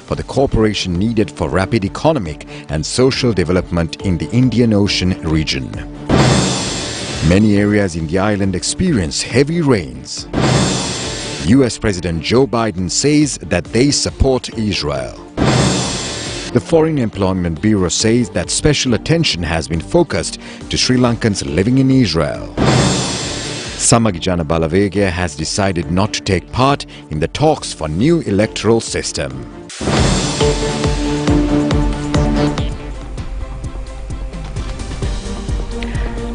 for the cooperation needed for rapid economic and social development in the Indian Ocean region. Many areas in the island experience heavy rains. US President Joe Biden says that they support Israel. The Foreign Employment Bureau says that special attention has been focused to Sri Lankans living in Israel. Samagijana Balawegaya has decided not to take part in the talks for new electoral system.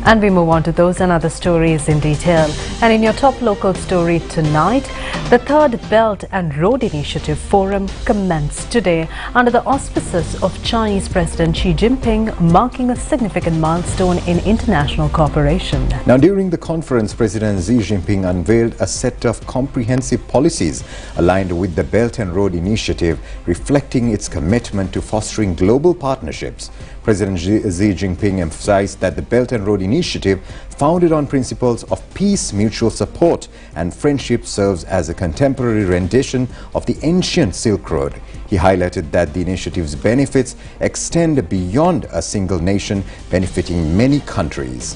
And we move on to those and other stories in detail. And in your top local story tonight, the third Belt and Road Initiative Forum commenced today under the auspices of Chinese President Xi Jinping, marking a significant milestone in international cooperation. Now, during the conference, President Xi Jinping unveiled a set of comprehensive policies aligned with the Belt and Road Initiative, reflecting its commitment to fostering global partnerships. President Xi Jinping emphasized that the Belt and Road Initiative, founded on principles of peace, mutual support and friendship, serves as a contemporary rendition of the ancient Silk Road. He highlighted that the initiative's benefits extend beyond a single nation, benefiting many countries.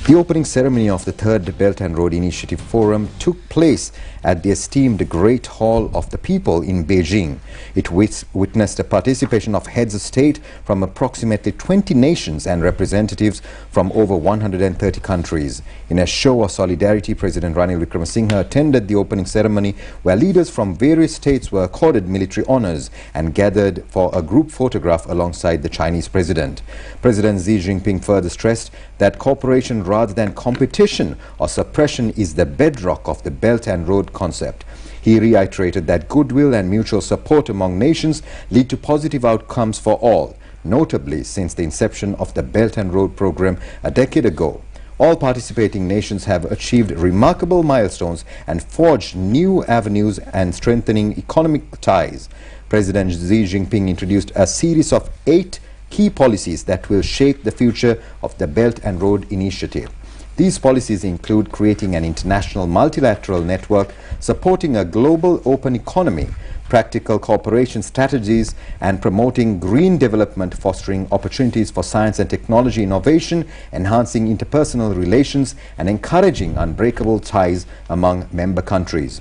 The opening ceremony of the third Belt and Road Initiative Forum took place at the esteemed Great Hall of the People in Beijing. It witnessed the participation of heads of state from approximately 20 nations and representatives from over 130 countries. In a show of solidarity, President Ranil Wickremesinghe attended the opening ceremony, where leaders from various states were accorded military honors and gathered for a group photograph alongside the Chinese president. President Xi Jinping further stressed that cooperation rather than competition or suppression is the bedrock of the Belt and Road concept. He reiterated that goodwill and mutual support among nations lead to positive outcomes for all, notably since the inception of the Belt and Road program a decade ago. All participating nations have achieved remarkable milestones and forged new avenues and strengthening economic ties. President Xi Jinping introduced a series of 8 key policies that will shape the future of the Belt and Road Initiative. These policies include creating an international multilateral network, supporting a global open economy, practical cooperation strategies, and promoting green development, fostering opportunities for science and technology innovation, enhancing interpersonal relations, and encouraging unbreakable ties among member countries.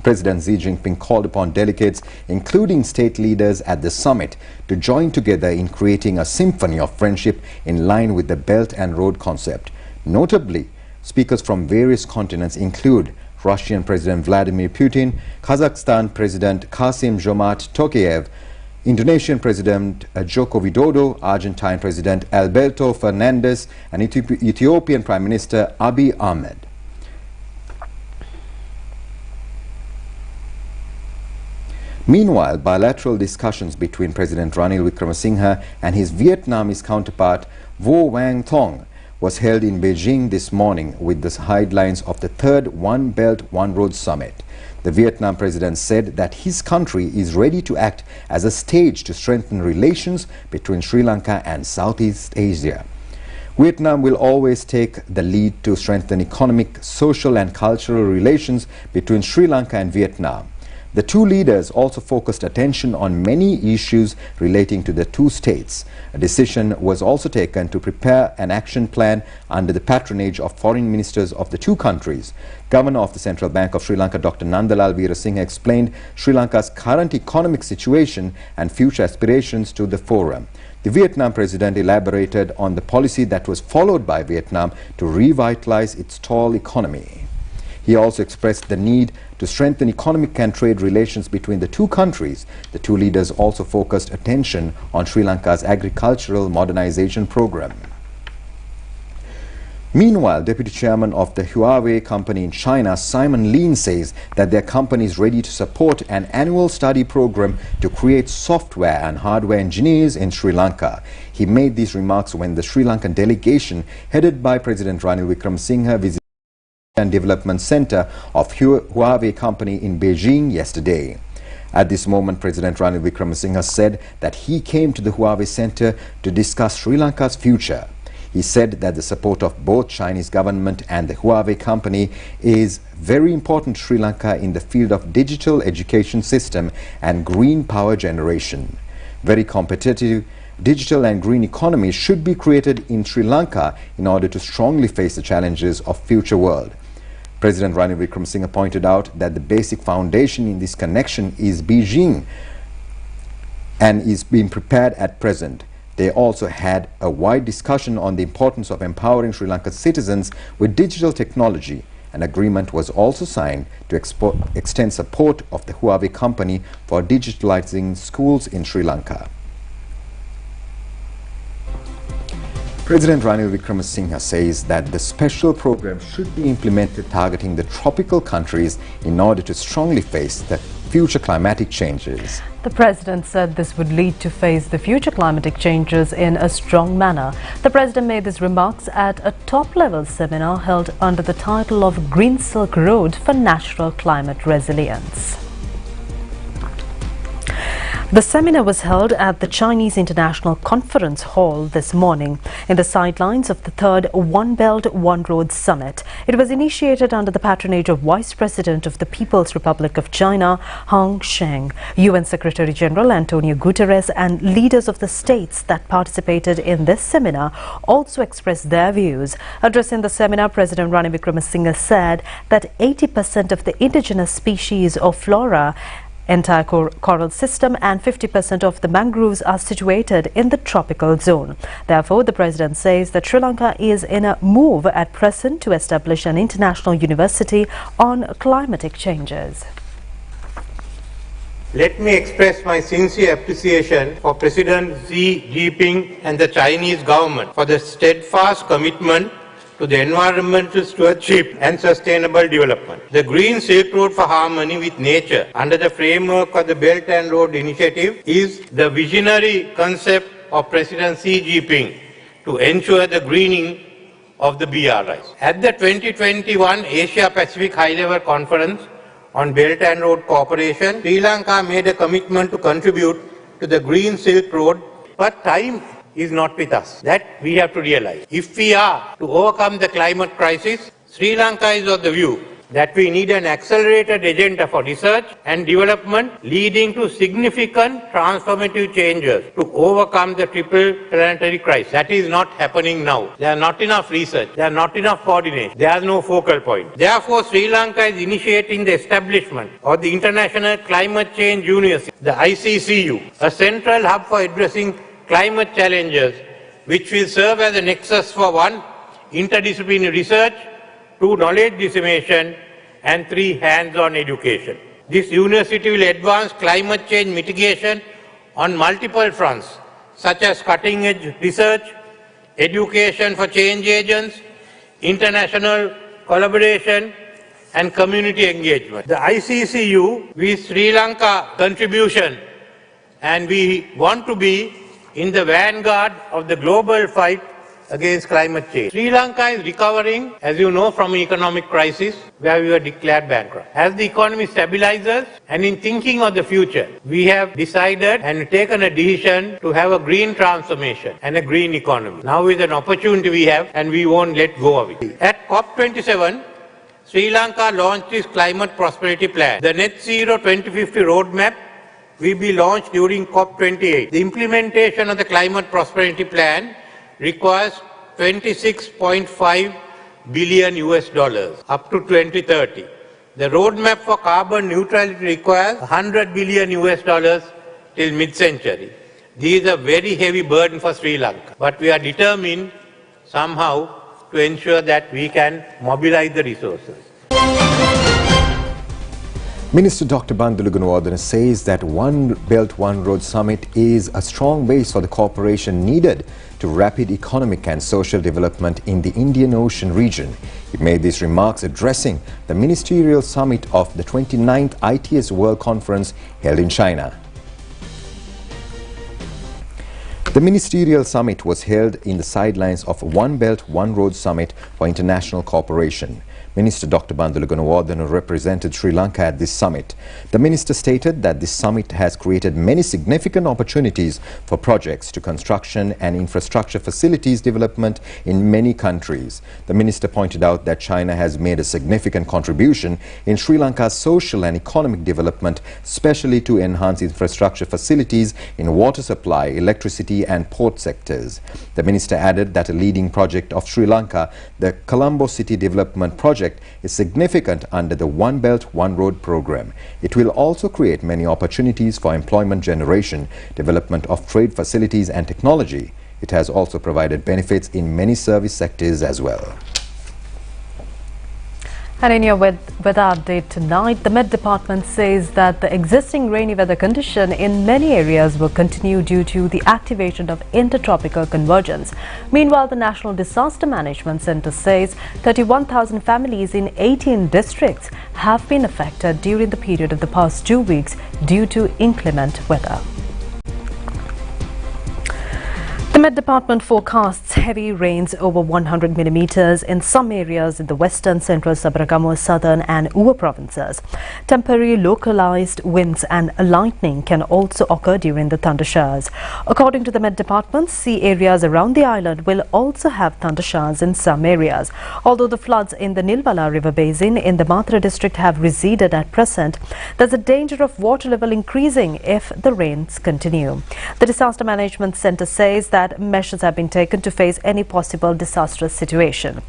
President Xi Jinping called upon delegates, including state leaders at the summit, to join together in creating a symphony of friendship in line with the Belt and Road concept. Notably, speakers from various continents include Russian President Vladimir Putin, Kazakhstan President Kassym-Jomart Tokayev, Indonesian President Joko Widodo, Argentine President Alberto Fernandez, and Ethiopian Prime Minister Abiy Ahmed. Meanwhile, bilateral discussions between President Ranil Wickremesinghe and his Vietnamese counterpart Vo Wang Thong was held in Beijing this morning with the headlines of the third One Belt, One Road Summit. The Vietnam president said that his country is ready to act as a stage to strengthen relations between Sri Lanka and Southeast Asia. Vietnam will always take the lead to strengthen economic, social and cultural relations between Sri Lanka and Vietnam. The two leaders also focused attention on many issues relating to the two states. A decision was also taken to prepare an action plan under the patronage of foreign ministers of the two countries. Governor of the Central Bank of Sri Lanka, Dr. Nandalal Veerasinghe, explained Sri Lanka's current economic situation and future aspirations to the forum. The Vietnam president elaborated on the policy that was followed by Vietnam to revitalize its tall economy. He also expressed the need to strengthen economic and trade relations between the two countries. The two leaders also focused attention on Sri Lanka's agricultural modernization program. Meanwhile, Deputy Chairman of the Huawei company in China, Simon Lin, says that their company is ready to support an annual study program to create software and hardware engineers in Sri Lanka. He made these remarks when the Sri Lankan delegation, headed by President Ranil Wickremesinghe, visited and Development Center of Huawei company in Beijing yesterday. At this moment, President Ranil Wickremesinghe said that he came to the Huawei Center to discuss Sri Lanka's future. He said that the support of both Chinese government and the Huawei company is very important to Sri Lanka in the field of digital education system and green power generation. Very competitive digital and green economy should be created in Sri Lanka in order to strongly face the challenges of future world. President Ranil Wickremesinghe pointed out that the basic foundation in this connection is Beijing and is being prepared at present. They also had a wide discussion on the importance of empowering Sri Lanka's citizens with digital technology. An agreement was also signed to extend support of the Huawei company for digitalizing schools in Sri Lanka. President Ranil Wickremesinghe says that the special program should be implemented targeting the tropical countries in order to strongly face the future climatic changes. The President said this would lead to face the future climatic changes in a strong manner. The President made these remarks at a top-level seminar held under the title of Green Silk Road for Natural Climate Resilience. The seminar was held at the Chinese International Conference Hall this morning in the sidelines of the third One Belt, One Road Summit. It was initiated under the patronage of Vice President of the People's Republic of China, Hang Sheng, UN Secretary General Antonio Guterres, and leaders of the states that participated in this seminar also expressed their views. Addressing the seminar, President Ranil Wickremesinghe said that 80% of the indigenous species of flora, entire coral system and 50% of the mangroves are situated in the tropical zone. Therefore, the President says that Sri Lanka is in a move at present to establish an international university on climatic changes. Let me express my sincere appreciation for President Xi Jinping and the Chinese government for the steadfast commitment to the environmental stewardship and sustainable development. The Green Silk Road for Harmony with Nature under the framework of the Belt and Road Initiative is the visionary concept of President Xi Jinping to ensure the greening of the BRIs. At the 2021 Asia Pacific High Level Conference on Belt and Road Cooperation, Sri Lanka made a commitment to contribute to the Green Silk Road, but time is not with us. That we have to realize. If we are to overcome the climate crisis, Sri Lanka is of the view that we need an accelerated agenda for research and development leading to significant transformative changes to overcome the triple planetary crisis. That is not happening now. There are not enough research. There are not enough coordination. There is no focal point. Therefore, Sri Lanka is initiating the establishment of the International Climate Change University, the ICCU, a central hub for addressing climate challenges, which will serve as a nexus for 1, interdisciplinary research, 2, knowledge dissemination, and 3, hands-on education. This university will advance climate change mitigation on multiple fronts, such as cutting-edge research, education for change agents, international collaboration, and community engagement. The ICCU, with Sri Lanka contribution, and we want to be in the vanguard of the global fight against climate change. Sri Lanka is recovering, as you know, from an economic crisis where we were declared bankrupt. As the economy stabilizes and in thinking of the future, we have decided and taken a decision to have a green transformation and a green economy. Now is an opportunity we have and we won't let go of it. At COP27, Sri Lanka launched its climate prosperity plan. The Net Zero 2050 roadmap will be launched during COP28. The implementation of the Climate Prosperity Plan requires $26.5 billion up to 2030. The roadmap for carbon neutrality requires $100 billion till mid-century. These are very heavy burden for Sri Lanka, but we are determined somehow to ensure that we can mobilize the resources. Minister Dr. Bandulu Gunawardena says that One Belt, One Road Summit is a strong base for the cooperation needed to rapid economic and social development in the Indian Ocean region. He made these remarks addressing the ministerial summit of the 29th ITS World Conference held in China. The ministerial summit was held in the sidelines of One Belt, One Road Summit for International Cooperation. Minister Dr. Bandula Gunawardena represented Sri Lanka at this summit. The minister stated that this summit has created many significant opportunities for projects to construction and infrastructure facilities development in many countries. The minister pointed out that China has made a significant contribution in Sri Lanka's social and economic development, especially to enhance infrastructure facilities in water supply, electricity and port sectors. The minister added that a leading project of Sri Lanka, the Colombo City Development Project, is significant under the One Belt, One Road program. It will also create many opportunities for employment generation, development of trade facilities and technology. It has also provided benefits in many service sectors as well. And in your weather update tonight, the Met Department says that the existing rainy weather condition in many areas will continue due to the activation of intertropical convergence. Meanwhile, the National Disaster Management Centre says 31,000 families in 18 districts have been affected during the period of the past 2 weeks due to inclement weather. The Met Department forecasts heavy rains over 100 millimeters in some areas in the western, central, Sabaragamuwa, southern and Uva provinces. Temporary localized winds and lightning can also occur during the thunder showers. According to the Met Department, sea areas around the island will also have thunder showers in some areas. Although the floods in the Nilbala River Basin in the Matra district have receded at present, there's a danger of water level increasing if the rains continue. The Disaster Management Centre says that measures have been taken to face any possible disastrous situation.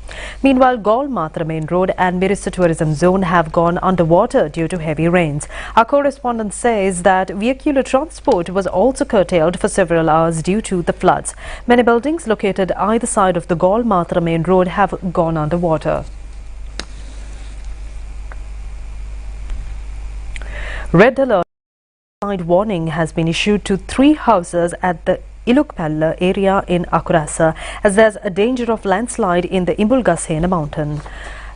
Meanwhile, Gaul Matra Main Road and Mirissa Tourism Zone have gone underwater due to heavy rains. Our correspondent says that vehicular transport was also curtailed for several hours due to the floods. Many buildings located either side of the Gaul Matra Main Road have gone underwater. Red alert warning has been issued to 3 houses at the Ilukpalla area in Akurasa as there's a danger of landslide in the Imbulgasena mountain.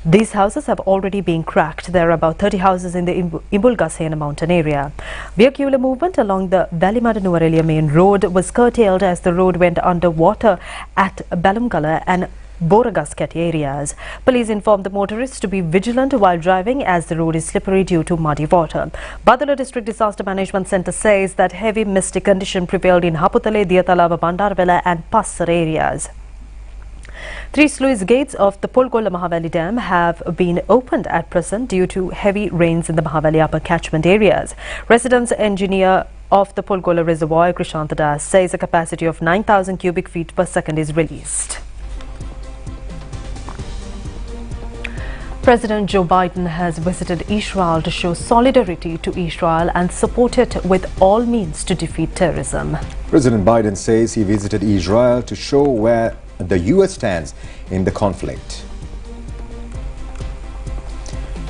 These houses have already been cracked. There are about 30 houses in the Imbulgasena mountain area. Vehicular movement along the Valimada Nuvareliya main road was curtailed as the road went underwater at Balumgala and Boragasket areas. Police informed the motorists to be vigilant while driving as the road is slippery due to muddy water. Badula District Disaster Management Centre says that heavy misty condition prevailed in Haputale, Diyatalava, Bandarvela and Passar areas. 3 sluice gates of the Polgola Mahavali Dam have been opened at present due to heavy rains in the Mahavali upper catchment areas. Residence engineer of the Polgola Reservoir, Krishanta Das, says a capacity of 9,000 cubic feet per second is released. President Joe Biden has visited Israel to show solidarity to Israel and support it with all means to defeat terrorism. President Biden says he visited Israel to show where the U.S. stands in the conflict.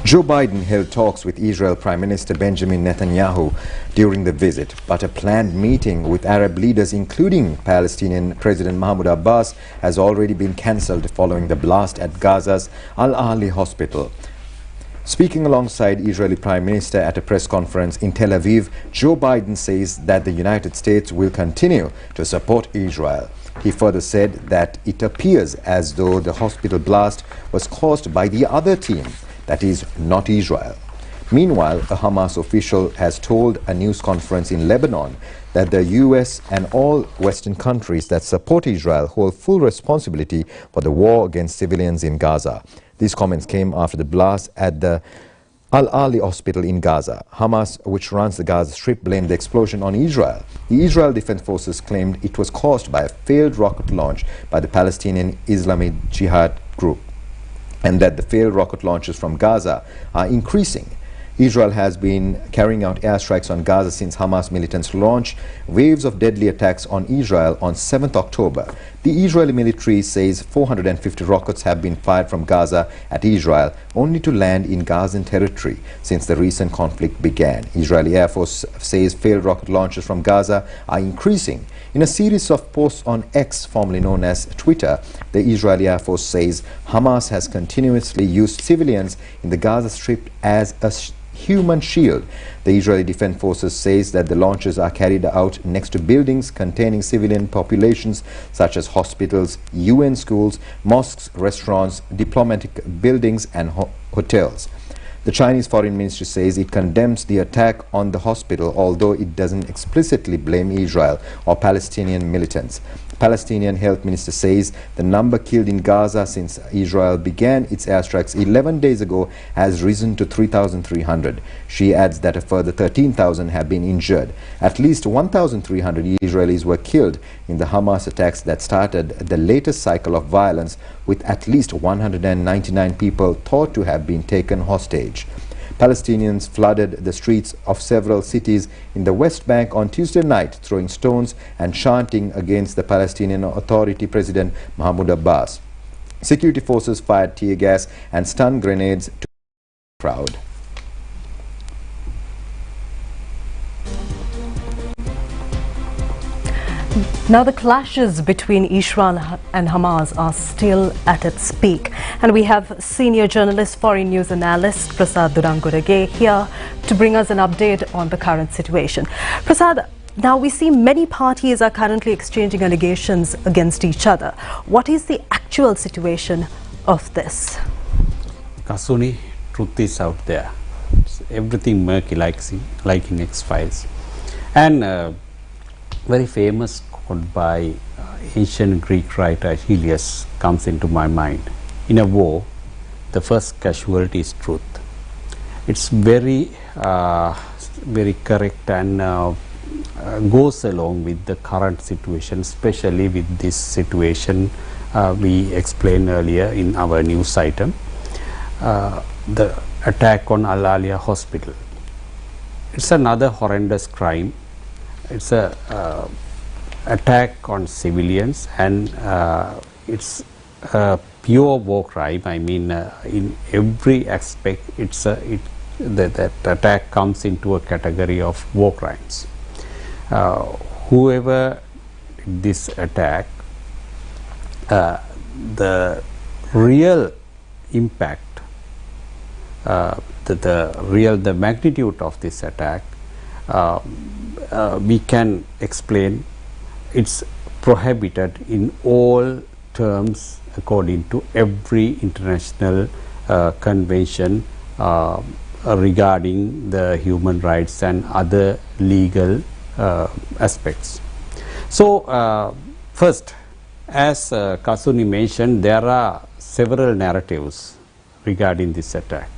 Joe Biden held talks with Israel Prime Minister Benjamin Netanyahu during the visit, but a planned meeting with Arab leaders, including Palestinian President Mahmoud Abbas, has already been cancelled following the blast at Gaza's Al-Ahli hospital. Speaking alongside Israeli Prime Minister at a press conference in Tel Aviv, Joe Biden says that the United States will continue to support Israel. He further said that it appears as though the hospital blast was caused by the other team, that is, not Israel. Meanwhile, a Hamas official has told a news conference in Lebanon that the US and all Western countries that support Israel hold full responsibility for the war against civilians in Gaza. These comments came after the blast at the Al-Ahli hospital in Gaza. Hamas, which runs the Gaza Strip, blamed the explosion on Israel. The Israel Defense Forces claimed it was caused by a failed rocket launch by the Palestinian Islamic Jihad group, and that the failed rocket launches from Gaza are increasing. Israel has been carrying out airstrikes on Gaza since Hamas militants launched waves of deadly attacks on Israel on 7th October. The Israeli military says 450 rockets have been fired from Gaza at Israel, only to land in Gazan territory since the recent conflict began. Israeli Air Force says failed rocket launches from Gaza are increasing. In a series of posts on X, formerly known as Twitter, the Israeli Air Force says Hamas has continuously used civilians in the Gaza Strip as a human shield. The Israeli Defense Forces says that the launches are carried out next to buildings containing civilian populations such as hospitals, UN schools, mosques, restaurants, diplomatic buildings and hotels. The Chinese Foreign Ministry says it condemns the attack on the hospital, although it doesn't explicitly blame Israel or Palestinian militants. Palestinian Health Minister says the number killed in Gaza since Israel began its airstrikes 11 days ago has risen to 3,300. She adds that a further 13,000 have been injured. At least 1,300 Israelis were killed in the Hamas attacks that started the latest cycle of violence, with at least 199 people thought to have been taken hostage. Palestinians flooded the streets of several cities in the West Bank on Tuesday night, throwing stones and chanting against the Palestinian Authority President Mahmoud Abbas. Security forces fired tear gas and stun grenades to the crowd. Now the clashes between Israel and Hamas are still at its peak, and we have senior journalist, foreign news analyst Prasad Durangurage here to bring us an update on the current situation. Prasad, now we see many parties are currently exchanging allegations against each other. What is the actual situation of this? Kasuni, truth is out there. It's everything murky like in X-Files. And very famous quote by ancient Greek writer Helios comes into my mind. In a war, the first casualty is truth. It's very correct and goes along with the current situation, especially with this situation we explained earlier in our news item, the attack on Al Alia Hospital. It's another horrendous crime. It's a attack on civilians, and it's a pure war crime. I mean, in every aspect, that attack comes into a category of war crimes. Whoever did this attack, the real impact, the magnitude of this attack, we can explain. It's prohibited in all terms according to every international convention regarding the human rights and other legal aspects. So first, as Kasuni mentioned, there are several narratives regarding this attack.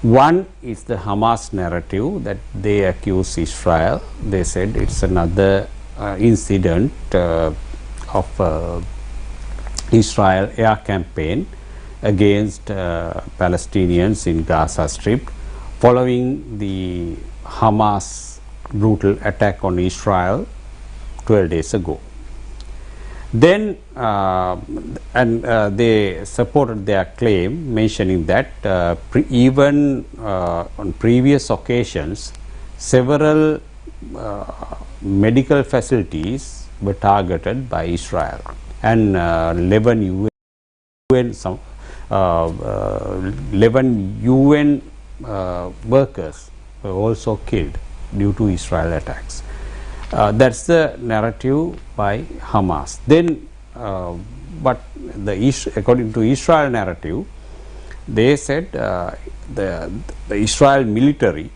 One is the Hamas narrative that they accuse Israel. They said it's another incident of Israel air campaign against Palestinians in Gaza Strip following the Hamas brutal attack on Israel 12 days ago. Then they supported their claim, mentioning that even on previous occasions, several medical facilities were targeted by Israel, and 11 UN workers were also killed due to Israel attacks. That's the narrative by Hamas. Then, but according to Israel narrative, they said the Israel military,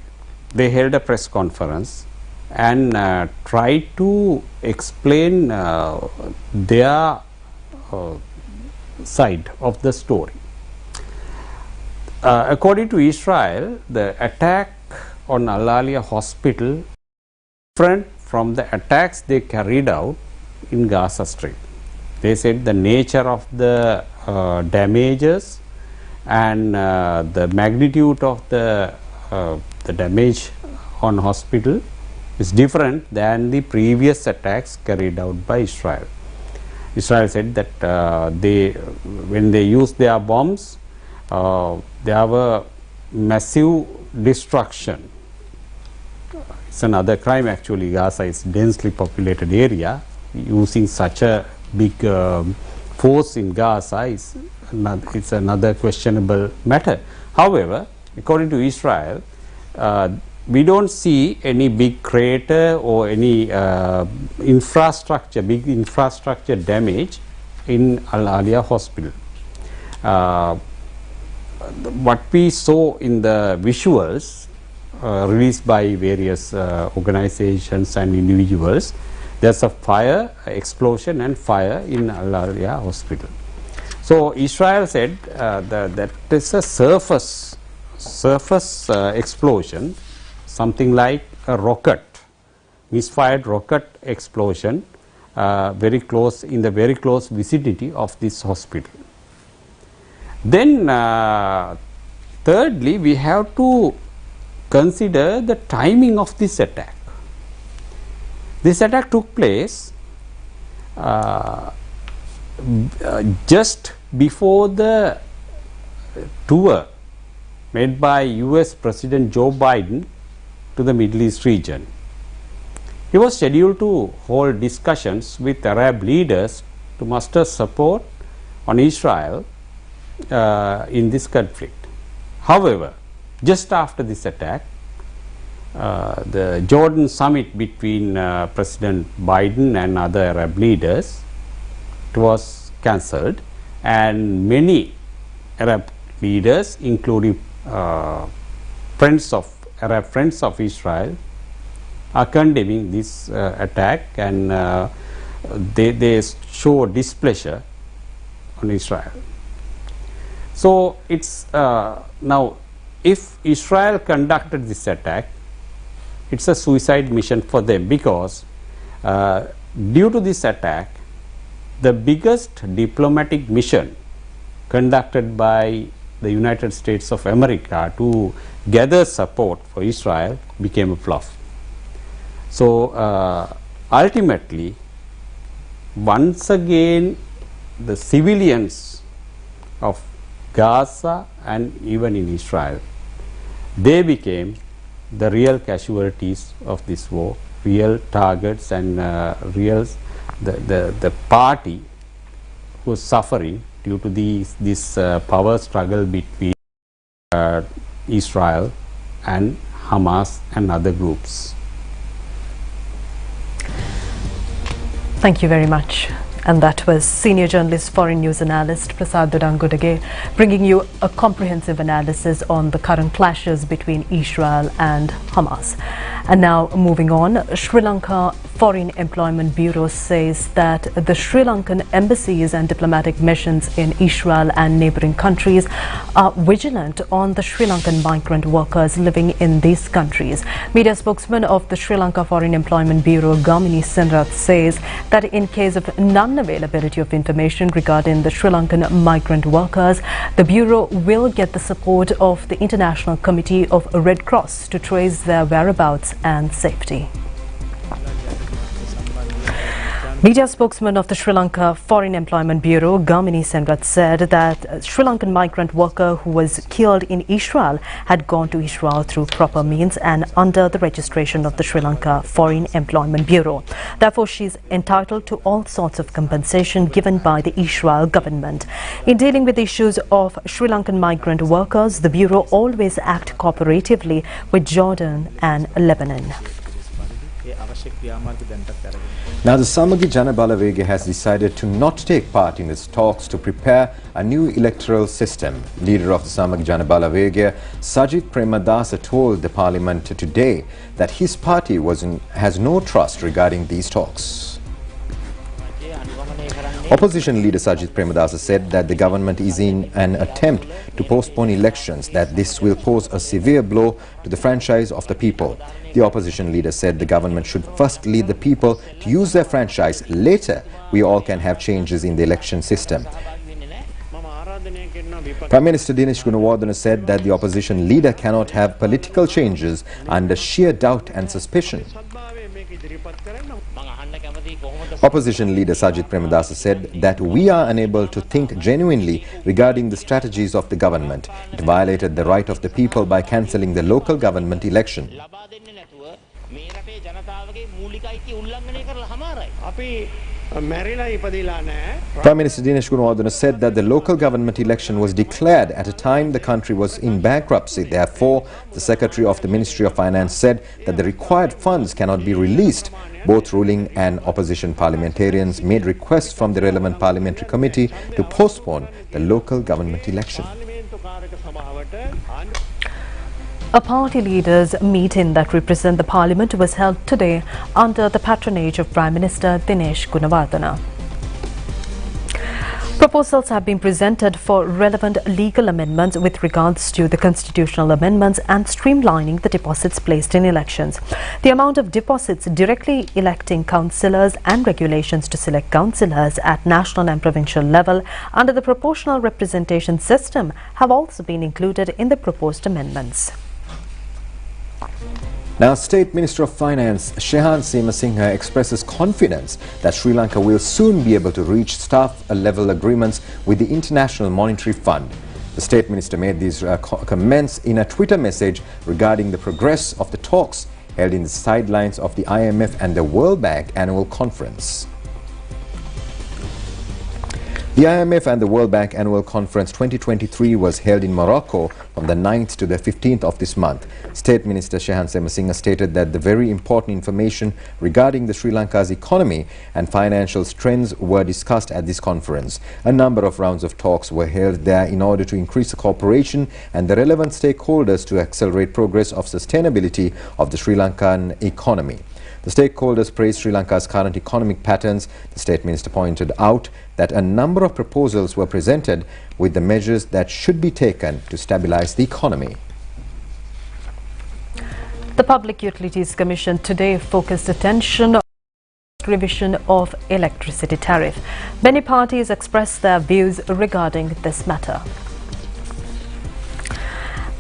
they held a press conference and tried to explain their side of the story. According to Israel, the attack on Al Alia Hospital different from the attacks they carried out in Gaza Strip. They said the nature of the damages and the magnitude of the damage on hospital is different than the previous attacks carried out by Israel. Israel said that when they used their bombs, there were massive destruction. It's another crime actually. Gaza is a densely populated area. Using such a big force in Gaza is another questionable matter. However, according to Israel, we don't see any big crater or any big infrastructure damage in Al-Alia Hospital. What we saw in the visuals released by various organizations and individuals, there's a fire, explosion and fire in Al-Alia Hospital. So Israel said that is a surface explosion, something like a rocket, misfired rocket explosion, very close, in the very close vicinity of this hospital. Then thirdly, we have to consider the timing of this attack. This attack took place just before the tour made by US President Joe Biden to the Middle East region. He was scheduled to hold discussions with Arab leaders to muster support on Israel in this conflict. However, just after this attack, the Jordan summit between President Biden and other Arab leaders, it was cancelled, and many Arab leaders, including Arab friends of Israel, are condemning this attack, and they show displeasure on Israel. So it's now, if Israel conducted this attack, it's a suicide mission for them, because due to this attack, the biggest diplomatic mission conducted by the United States of America to gather support for Israel became a flop. So ultimately, once again, the civilians of Gaza and even in Israel, they became the real casualties of this war, real targets, and the party who was suffering due to this power struggle between Israel and Hamas and other groups. Thank you very much. And that was senior journalist, foreign news analyst Prasad Dudangudage, bringing you a comprehensive analysis on the current clashes between Israel and Hamas. And now moving on, Sri Lanka Foreign Employment Bureau says that the Sri Lankan embassies and diplomatic missions in Israel and neighboring countries are vigilant on the Sri Lankan migrant workers living in these countries. Media spokesman of the Sri Lanka Foreign Employment Bureau, Gamini Senrath, says that in case of non-availability of information regarding the Sri Lankan migrant workers, the Bureau will get the support of the International Committee of Red Cross to trace their whereabouts and safety. Media spokesman of the Sri Lanka Foreign Employment Bureau, Gamini Senrath, said that a Sri Lankan migrant worker who was killed in Israel had gone to Israel through proper means and under the registration of the Sri Lanka Foreign Employment Bureau. Therefore, she is entitled to all sorts of compensation given by the Israel government. In dealing with issues of Sri Lankan migrant workers, the Bureau always acts cooperatively with Jordan and Lebanon. Now, the Samagi Jana Balavege has decided to not take part in its talks to prepare a new electoral system. Leader of the Samagi Jana Balavege, Sajith Premadasa, told the parliament today that his party has no trust regarding these talks. Opposition leader Sajith Premadasa said that the government is in an attempt to postpone elections, that this will pose a severe blow to the franchise of the people. The opposition leader said the government should first lead the people to use their franchise. Later, we all can have changes in the election system. Prime Minister Dinesh Gunawardena said that the opposition leader cannot have political changes under sheer doubt and suspicion. Opposition leader Sajith Premadasa said that we are unable to think genuinely regarding the strategies of the government. It violated the right of the people by cancelling the local government election. මේ රටේ ජනතාවගේ මූලික අයිතිය උල්ලංඝනය කරලා හමාරයි. අපි මැරිලා ඉපදිලා නැහැ. Prime Minister Dinesh Gunawardena said that the local government election was declared at a time the country was in bankruptcy. Therefore, the Secretary of the Ministry of Finance said that the required funds cannot be released. Both ruling and opposition parliamentarians made requests from the relevant parliamentary committee to postpone the local government election. A party leaders' meeting that represent the parliament was held today under the patronage of Prime Minister Dinesh Gunawardena. Proposals have been presented for relevant legal amendments with regards to the constitutional amendments and streamlining the deposits placed in elections. The amount of deposits directly electing councillors and regulations to select councillors at national and provincial level under the proportional representation system have also been included in the proposed amendments. Now, State Minister of Finance Shehan Semasinghe expresses confidence that Sri Lanka will soon be able to reach staff-level agreements with the International Monetary Fund. The State Minister made these comments in a Twitter message regarding the progress of the talks held in the sidelines of the IMF and the World Bank annual conference. The IMF and the World Bank Annual Conference 2023 was held in Morocco from the 9th to the 15th of this month. State Minister Shehan Semasinghe stated that the very important information regarding the Sri Lanka's economy and financial trends were discussed at this conference. A number of rounds of talks were held there in order to increase the cooperation and the relevant stakeholders to accelerate progress of sustainability of the Sri Lankan economy. The stakeholders praised Sri Lanka's current economic patterns. The State Minister pointed out that a number of proposals were presented with the measures that should be taken to stabilize the economy. The Public Utilities Commission today focused attention on the revision of electricity tariff. Many parties expressed their views regarding this matter.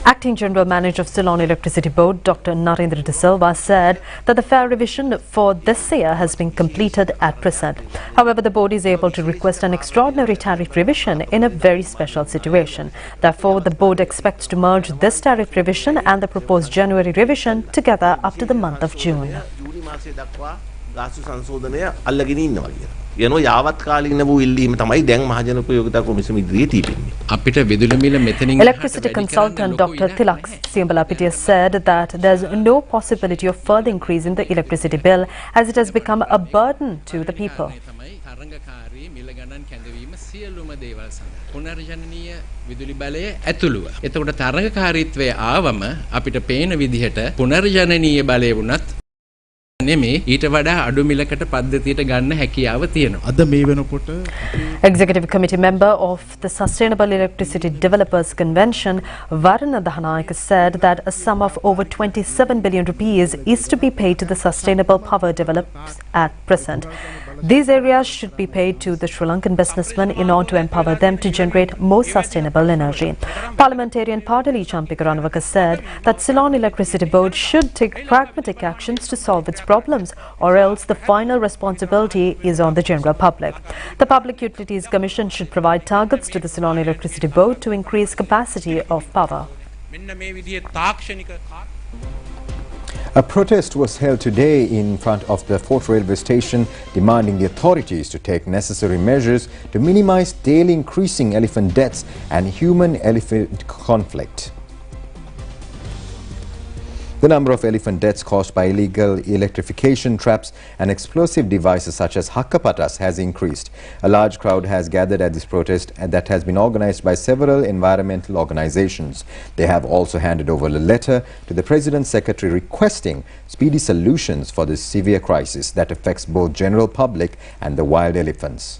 Acting General Manager of Ceylon Electricity Board, Dr. Narendra De Silva, said that the fare revision for this year has been completed at present. However, the board is able to request an extraordinary tariff revision in a very special situation. Therefore, the board expects to merge this tariff revision and the proposed January revision together up to the month of June. ගාස්තු සංශෝධනය අල්ලගෙන ඉන්නවා කියලා. යනෝ යාවත් කාලින වූ ඉල්ලීම තමයි දැන් මහජන උපයෝගිතා කොමිසම ඉදිරියේ තිබෙන්නේ. අපිට විදුලි මිල මෙතනින් Electricity consultant Dr. Tilak Siambalapitiya said that there's no possibility of further increase in the electricity bill as it has become a burden to the people. තරංගකාරී මිල ගණන් කැඳවීම සියලුම දේවල් සඳහා පුනර්ජනනීය විදුලි බලය ඇතුළුව. එතකොට තරංගකාරීත්වය ආවම අපිට පේන විදිහට පුනර්ජනනීය බලය වුණත් නෙමේ ඊට වඩා අඩු මිලකට පද්ධතියට ගන්න හැකියාව තියෙනවා. අද මේ වෙනකොට Executive Committee member of the Sustainable Electricity Developers Convention, Varuna Dahanayaka, said that a sum of over 27 billion rupees is to be paid to the sustainable power developers at present. These areas should be paid to the Sri Lankan businessmen in order to empower them to generate more sustainable energy. Parliamentarian Padali Champika Ranavaka said that Ceylon Electricity Board should take pragmatic actions to solve its problems, or else the final responsibility is on the general public. The Public Utilities Commission should provide targets to the Ceylon Electricity Board to increase capacity of power. A protest was held today in front of the Fort Railway Station demanding the authorities to take necessary measures to minimize daily increasing elephant deaths and human-elephant conflict. The number of elephant deaths caused by illegal electrification traps and explosive devices such as hakkapatas has increased. A large crowd has gathered at this protest that has been organized by several environmental organizations. They have also handed over a letter to the President's Secretary requesting speedy solutions for this severe crisis that affects both general public and the wild elephants.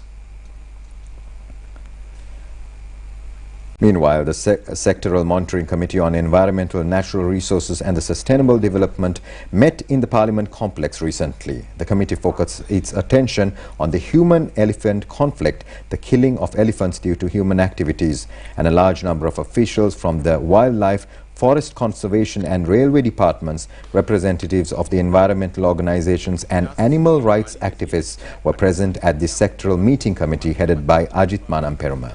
Meanwhile, the Sectoral Monitoring Committee on Environmental, Natural Resources and the Sustainable Development met in the Parliament complex recently. The committee focused its attention on the human-elephant conflict, the killing of elephants due to human activities, and a large number of officials from the Wildlife, Forest Conservation and Railway departments, representatives of the environmental organizations and animal rights activists were present at the sectoral meeting committee headed by Ajit Manamperuma.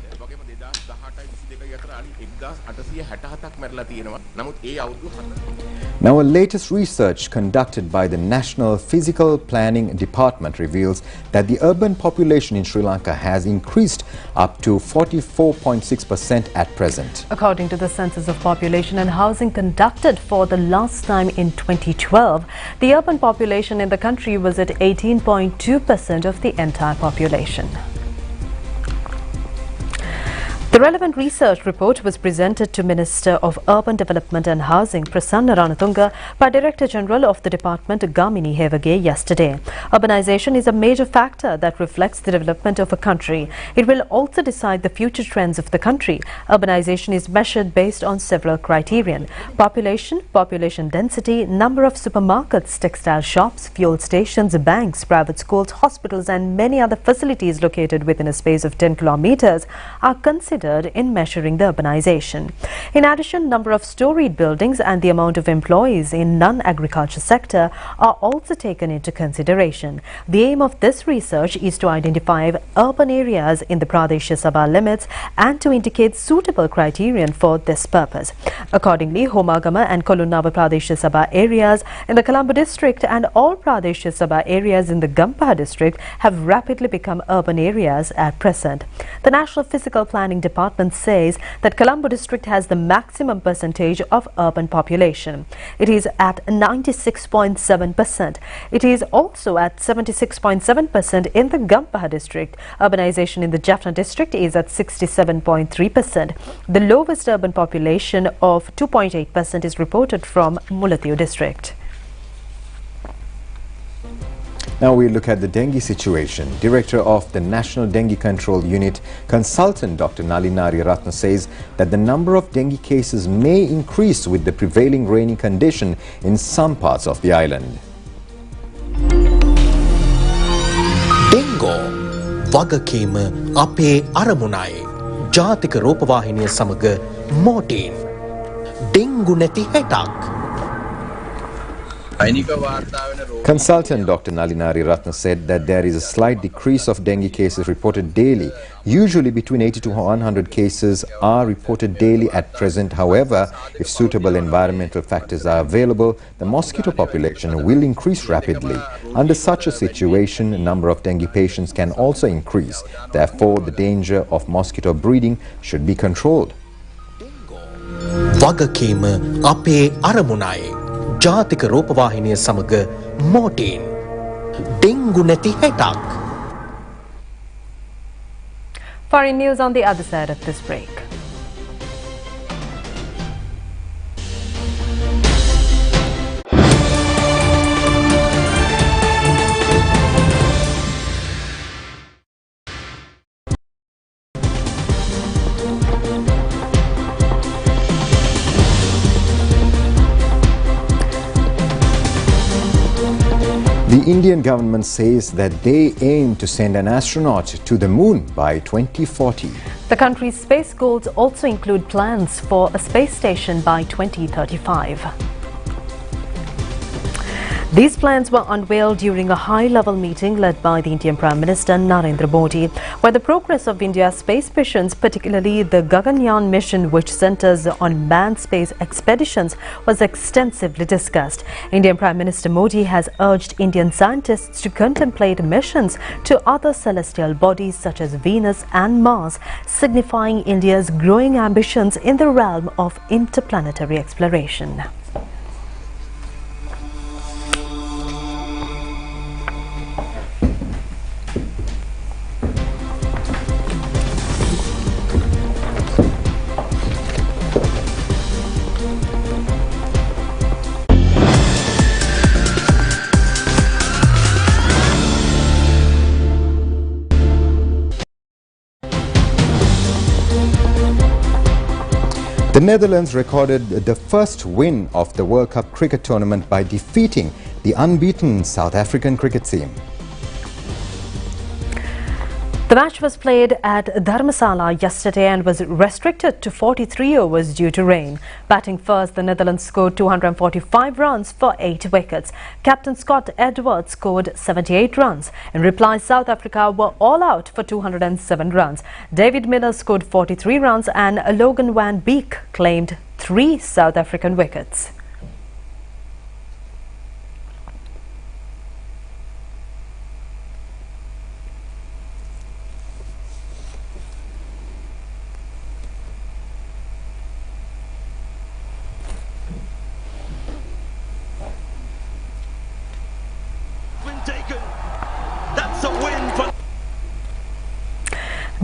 Now, a latest research conducted by the National Physical Planning Department reveals that the urban population in Sri Lanka has increased up to 44.6% at present. According to the Census of Population and Housing conducted for the last time in 2012, the urban population in the country was at 18.2% of the entire population. The relevant research report was presented to Minister of Urban Development and Housing Prasanna Ranatunga by Director General of the Department Gamini Hevage yesterday. Urbanization is a major factor that reflects the development of a country. It will also decide the future trends of the country. Urbanization is measured based on several criterion: population, population density, number of supermarkets, textile shops, fuel stations, banks, private schools, hospitals and many other facilities located within a space of 10 kilometers are considered in measuring the urbanization. In addition, number of storied buildings and the amount of employees in non-agriculture sector are also taken into consideration. The aim of this research is to identify urban areas in the Pradeshiya Sabha limits and to indicate suitable criterion for this purpose. Accordingly, Homagama and Kolunnava Pradeshiya Sabha areas in the Colombo district and all Pradeshiya Sabha areas in the Gampaha district have rapidly become urban areas at present. The National Physical Planning Department says that Colombo district has the maximum percentage of urban population. It is at 96.7%. It is also at 76.7% in the Gampaha district. Urbanization in the Jaffna district is at 67.3%. The lowest urban population of 2.8% is reported from Mullaitivu district. Now we look at the dengue situation. Director of the National Dengue Control Unit, Consultant Dr. Nalinari Ratna says that the number of dengue cases may increase with the prevailing rainy condition in some parts of the island. Dengue වගකීම අපේ අරමුණයි. ජාතික රූපවාහිනිය සමග මෝටින්. Dengue නැති හැටක්. Consultant Dr. Nalinari Ratna said that there is a slight decrease of dengue cases reported daily. Usually between 80 to 100 cases are reported daily at present. However, if suitable environmental factors are available, the mosquito population will increase rapidly. Under such a situation, the number of dengue patients can also increase. Therefore, the danger of mosquito breeding should be controlled. වගකීම අපේ අරමුණයි. ජාතික රූපවාහිනිය සමග මෝටින්. Dengue නැති හැටක්. Foreign news on the other side of this break. The Indian government says that they aim to send an astronaut to the moon by 2040. The country's space goals also include plans for a space station by 2035. These plans were unveiled during a high-level meeting led by the Indian Prime Minister Narendra Modi, where the progress of India's space missions, particularly the Gaganyaan mission, which centers on manned space expeditions, was extensively discussed. Indian Prime Minister Modi has urged Indian scientists to contemplate missions to other celestial bodies such as Venus and Mars, signifying India's growing ambitions in the realm of interplanetary exploration. The Netherlands recorded the first win of the World Cup cricket tournament by defeating the unbeaten South African cricket team. The match was played at Dharmasala yesterday and was restricted to 43 overs due to rain. Batting first, the Netherlands scored 245 runs for 8 wickets. Captain Scott Edwards scored 78 runs. In reply, South Africa were all out for 207 runs. David Miller scored 43 runs and Logan van Beek claimed 3 South African wickets.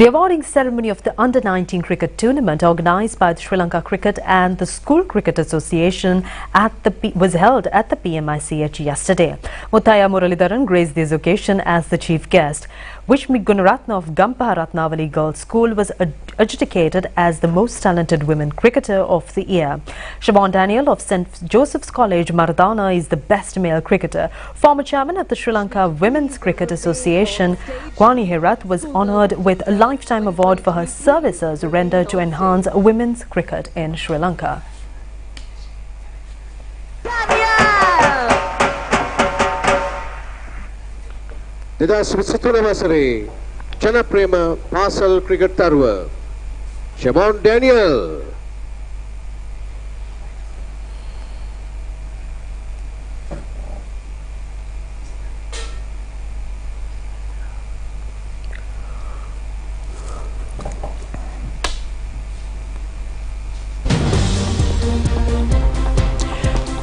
The awarding ceremony of the Under-19 cricket tournament organised by the Sri Lanka Cricket and the School Cricket Association was held at the PMICH yesterday. Muthaya Muralidharan graced this occasion as the chief guest. Vishmi Gunaratna of Gampaha Ratnavali Girls School was adjudicated as the most talented women cricketer of the year. Siobhan Daniel of St. Joseph's College, Maradana, is the best male cricketer. Former chairman of the Sri Lanka Women's Cricket Association, Gwani Herath, was honoured with a lifetime award for her services rendered to enhance women's cricket in Sri Lanka. ජනප්‍රියම පාසල් cricket තරුව Shevon Daniel.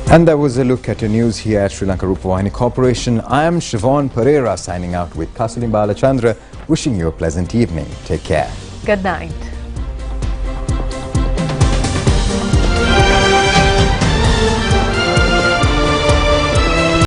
And that was a look at your news here at Sri Lanka Rupavahini Corporation. I am Siobhan Pereira signing out with Kasulim Balachandra, wishing you a pleasant evening. Take care. Good night.